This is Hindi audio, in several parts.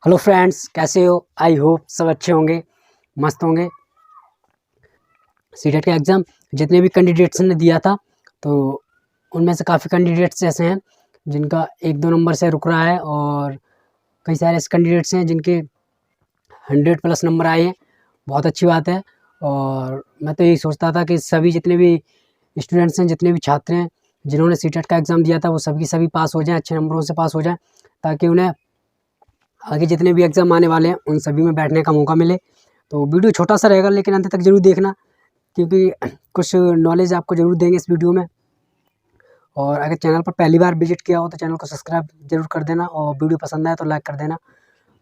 हेलो फ्रेंड्स, कैसे हो? आई होप सब अच्छे होंगे, मस्त होंगे। सीटेट का एग्ज़ाम जितने भी कैंडिडेट्स ने दिया था, तो उनमें से काफ़ी कैंडिडेट्स ऐसे हैं जिनका 1-2 नंबर से रुक रहा है, और कई सारे ऐसे कैंडिडेट्स हैं जिनके 100 प्लस नंबर आए हैं। बहुत अच्छी बात है। और मैं तो यही सोचता था कि सभी जितने भी स्टूडेंट्स हैं, जितने भी छात्र हैं जिन्होंने सीटेट का एग्ज़ाम दिया था, वो सभी के सभी पास हो जाएँ, अच्छे नंबरों से पास हो जाएँ, ताकि उन्हें आगे जितने भी एग्ज़ाम आने वाले हैं उन सभी में बैठने का मौका मिले। तो वीडियो छोटा सा रहेगा, लेकिन अंत तक ज़रूर देखना, क्योंकि कुछ नॉलेज आपको ज़रूर देंगे इस वीडियो में। और अगर चैनल पर पहली बार विजिट किया हो तो चैनल को सब्सक्राइब ज़रूर कर देना, और वीडियो पसंद आए तो लाइक कर देना।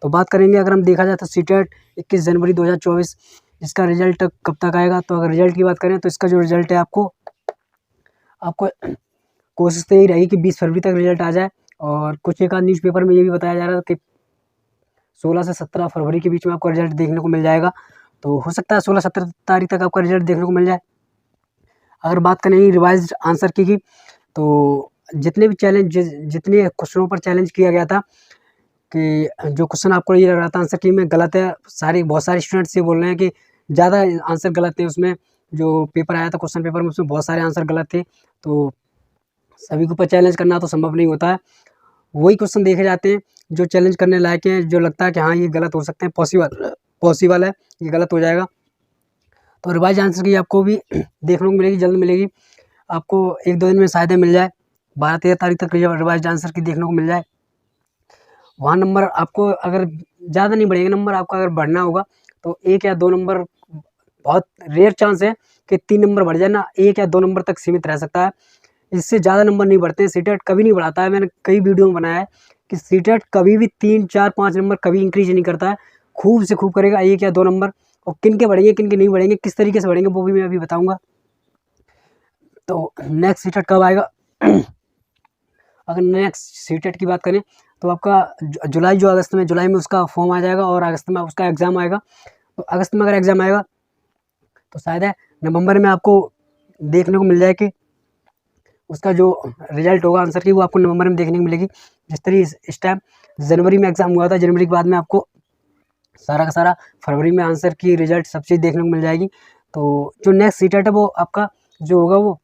तो बात करेंगे, अगर हम देखा जाए तो सीटेट 21 जनवरी 2024 इसका रिज़ल्ट कब तक आएगा। तो अगर रिज़ल्ट की बात करें तो इसका जो रिज़ल्ट है, आपको कोशिश तो यही रहेगी कि 20 फरवरी तक रिज़ल्ट आ जाए। और कुछ एक आध न्यूज़पेपर में ये भी बताया जा रहा था कि 16 से 17 फरवरी के बीच में आपको रिज़ल्ट देखने को मिल जाएगा। तो हो सकता है 16-17 तारीख तक आपका रिज़ल्ट देखने को मिल जाए। अगर बात करें रिवाइज्ड आंसर की, तो जितने क्वेश्चनों पर चैलेंज किया गया था कि जो क्वेश्चन आपको ये लग रहा था आंसर की में गलत है, बहुत सारे स्टूडेंट्स ये बोल रहे हैं कि ज़्यादा आंसर गलत थे उसमें। जो पेपर आया था क्वेश्चन पेपर में, उसमें बहुत सारे आंसर गलत थे। तो सभी के ऊपर चैलेंज करना तो संभव नहीं होता है। वही क्वेश्चन देखे जाते हैं जो चैलेंज करने लायक हैं, जो लगता है कि हाँ ये गलत हो सकते हैं, पॉसिबल है ये गलत हो जाएगा। तो रिवाइज आंसर की आपको भी देखने को मिलेगी, जल्द मिलेगी आपको। 1-2 दिन में शायद मिल जाए, 12-13 तारीख तक रिवाइज आंसर की देखने को मिल जाए। वहाँ नंबर आपको अगर ज़्यादा नहीं बढ़ेंगे, नंबर आपका अगर बढ़ना होगा तो 1 या 2 नंबर, बहुत रेयर चांस है कि 3 नंबर बढ़ जाए ना, 1 या 2 नंबर तक सीमित रह सकता है। इससे ज़्यादा नंबर नहीं बढ़ते हैं। सीटेट कभी नहीं बढ़ाता है। मैंने कई वीडियो में बनाया है कि सीटेट कभी भी 3, 4, 5 नंबर कभी इंक्रीज नहीं करता है। खूब से खूब करेगा 1 या 2 नंबर। और किन के बढ़ेंगे, किन के नहीं बढ़ेंगे, किस तरीके से बढ़ेंगे, वो भी मैं अभी बताऊँगा। तो नेक्स्ट सीटेट कब आएगा? अगर नेक्स्ट सीटेट की बात करें तो आपका जुलाई में उसका फॉर्म आ जाएगा, और अगस्त में उसका एग्ज़ाम आएगा। तो अगस्त में अगर एग्ज़ाम आएगा तो शायद है नवंबर में आपको देखने को मिल जाए कि उसका जो रिज़ल्ट होगा आंसर की, वो आपको नवंबर में देखने को मिलेगी। जिस तरीके इस टाइम जनवरी में एग्ज़ाम हुआ था, जनवरी के बाद में आपको सारा का सारा फरवरी में आंसर की रिज़ल्ट सब चीज़ देखने को मिल जाएगी। तो जो नेक्स्ट सीटेट है वो आपका जो होगा वो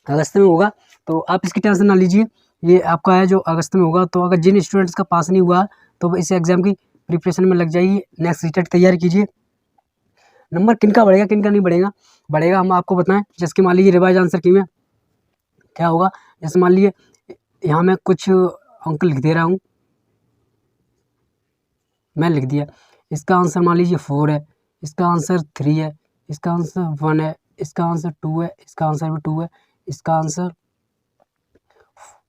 अगस्त में होगा। तो आप इसकी टेंशन ना लीजिए, ये आपका है जो अगस्त में होगा। तो अगर जिन स्टूडेंट्स का पास नहीं हुआ तो वो इस एग्ज़ाम की प्रिपरेशन में लग जाइए, नेक्स्ट सीटेट तैयारी कीजिए। नंबर किनका बढ़ेगा, किनका नहीं बढ़ेगा हम आपको बताएं। जैसे कि मान लीजिए रिवाइज आंसर की में क्या होगा, जैसे मान लीजिए यहाँ मैं कुछ अंक लिख दे रहा हूँ, मैं लिख दिया इसका आंसर मान लीजिए 4 है, इसका आंसर 3 है, इसका आंसर 1 है, इसका आंसर 2 है, इसका आंसर भी 2 है, इसका आंसर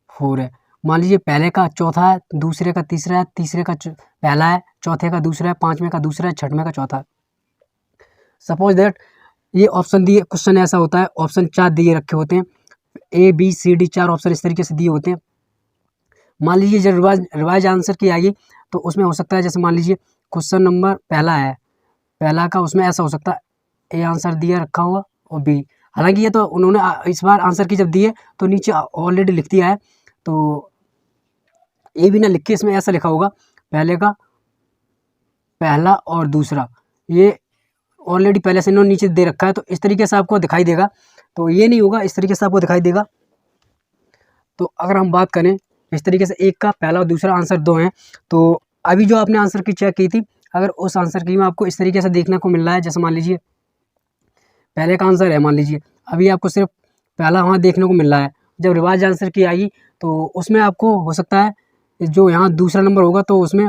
4 है। मान लीजिए पहले का चौथा है, दूसरे का तीसरा है, तीसरे का पहला है, चौथे का दूसरा है, पाँचवें का दूसरा है, छठवें का चौथा है। सपोज दैट ये ऑप्शन दिए, क्वेश्चन ऐसा होता है, ऑप्शन 4 दिए रखे होते हैं, ABCD 4 ऑप्शन इस तरीके से दिए होते हैं। मान लीजिए जब रिवाइज आंसर की आएगी तो उसमें हो सकता है, जैसे मान लीजिए क्वेश्चन नंबर पहला है, पहला का उसमें ऐसा हो सकता है ए आंसर दिया रखा हुआ और बी। हालांकि ये तो उन्होंने इस बार आंसर की जब दिए तो नीचे ऑलरेडी लिख दिया है, तो ए भी ना लिख के इसमें ऐसा लिखा होगा पहले का पहला और दूसरा, ये ऑलरेडी पहले से इन्होंने नीचे दे रखा है, तो इस तरीके से आपको दिखाई देगा। तो ये नहीं होगा, इस तरीके से आपको दिखाई देगा। तो अगर हम बात करें इस तरीके से, एक का पहला और दूसरा आंसर 2 हैं, तो अभी जो आपने आंसर की चेक की थी, अगर उस आंसर की में आपको इस तरीके से देखने को मिल रहा है, जैसे मान लीजिए पहले का आंसर है, मान लीजिए अभी आपको सिर्फ पहला वहाँ देखने को मिल रहा है। जब रिवाइज आंसर की आएगी तो उसमें आपको हो सकता है जो यहाँ दूसरा नंबर होगा, तो उसमें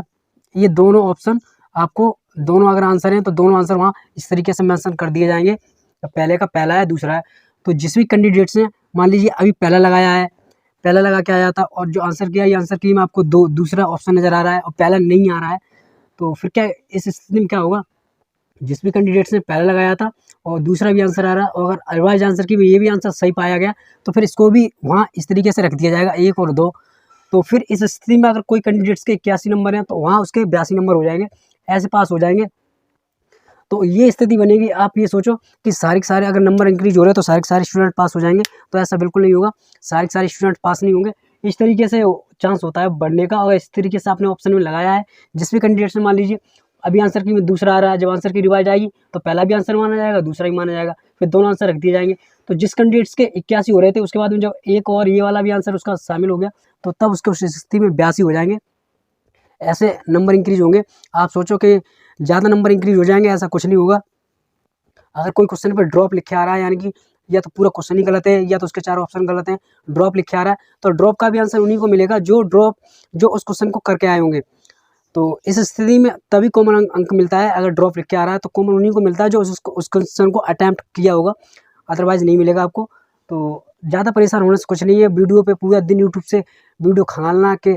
ये दोनों ऑप्शन आपको, दोनों अगर आंसर हैं तो दोनों आंसर वहाँ इस तरीके से मेंशन कर दिए जाएंगे। पहले का पहला है, दूसरा है। तो जिस भी कैंडिडेट्स ने मान लीजिए अभी पहला लगाया है, पहला लगा के आया था, और जो आंसर किया, ये आंसर की में आपको दूसरा ऑप्शन नज़र आ रहा है और पहला नहीं आ रहा है, तो फिर क्या इस स्थिति में क्या होगा, जिस भी कैंडिडेट्स ने पहला लगाया था और दूसरा भी आंसर आ रहा है, और अगर रिवाइज आंसर की में ये भी आंसर सही पाया गया, तो फिर इसको भी वहाँ इस तरीके से रख दिया जाएगा 1 और 2। तो फिर इस स्थिति में अगर कोई कैंडिडेट्स के 81 नंबर हैं तो वहाँ उसके 82 नंबर हो जाएंगे, ऐसे पास हो जाएंगे। तो ये स्थिति बनेगी। आप ये सोचो कि सारे के सारे अगर नंबर इंक्रीज हो रहे हैं तो सारे के सारे स्टूडेंट पास हो जाएंगे, तो ऐसा बिल्कुल नहीं होगा, सारे के सारे स्टूडेंट पास नहीं होंगे। इस तरीके से चांस होता है बढ़ने का। और इस तरीके से आपने ऑप्शन में लगाया है, जिस भी कैंडिडेट ने मान लीजिए अभी आंसर की में दूसरा आ रहा है, जब आंसर की रिवाइज आएगी तो पहला भी आंसर माना जाएगा, दूसरा भी माना जाएगा, फिर दोनों आंसर रख दिए जाएंगे। तो जिस कैंडिडेट्स के 81 हो रहे थे, उसके बाद में जब एक और ये वाला भी आंसर उसका शामिल हो गया, तो तब उसके उस स्थिति में 82 हो जाएंगे। ऐसे नंबर इंक्रीज होंगे। आप सोचो कि ज़्यादा नंबर इंक्रीज हो जाएंगे, ऐसा कुछ नहीं होगा। अगर कोई क्वेश्चन पर ड्रॉप लिखे आ रहा है, यानी कि या तो पूरा क्वेश्चन ही गलत है या तो उसके 4 ऑप्शन गलत हैं, ड्रॉप लिखे आ रहा है, तो ड्रॉप का भी आंसर उन्हीं को मिलेगा जो उस क्वेश्चन को करके आए होंगे। तो इस स्थिति में तभी कॉमन अंक मिलता है। अगर ड्रॉप लिख के आ रहा है तो कॉमन उन्हीं को मिलता है जो उस क्वेश्चन को अटैम्प्ट किया होगा, अदरवाइज नहीं मिलेगा आपको। तो ज़्यादा परेशान होने से कुछ नहीं है। वीडियो पे पूरा दिन यूट्यूब से वीडियो खंगालना कि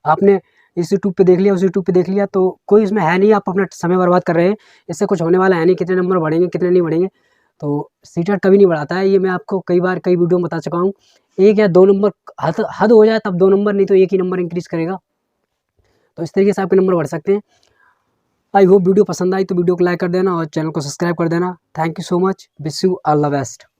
आपने इस यूट्यूब पे देख लिया, उस यूट्यूब पे देख लिया, तो कोई इसमें है नहीं। आप अपना समय बर्बाद कर रहे हैं, इससे कुछ होने वाला है नहीं। कितने नंबर बढ़ेंगे कितने नहीं बढ़ेंगे, तो सीटेट कभी नहीं बढ़ाता है। ये मैं आपको कई वीडियो में बता चुका हूँ। 1 या 2 नंबर हद हो जाए तब 2 नंबर, नहीं तो 1 ही नंबर इंक्रीज़ करेगा। तो इस तरीके से आपके नंबर बढ़ सकते हैं। आई होप वीडियो पसंद आई तो वीडियो को लाइक कर देना और चैनल को सब्सक्राइब कर देना। Thank you so much. Wish you all the best.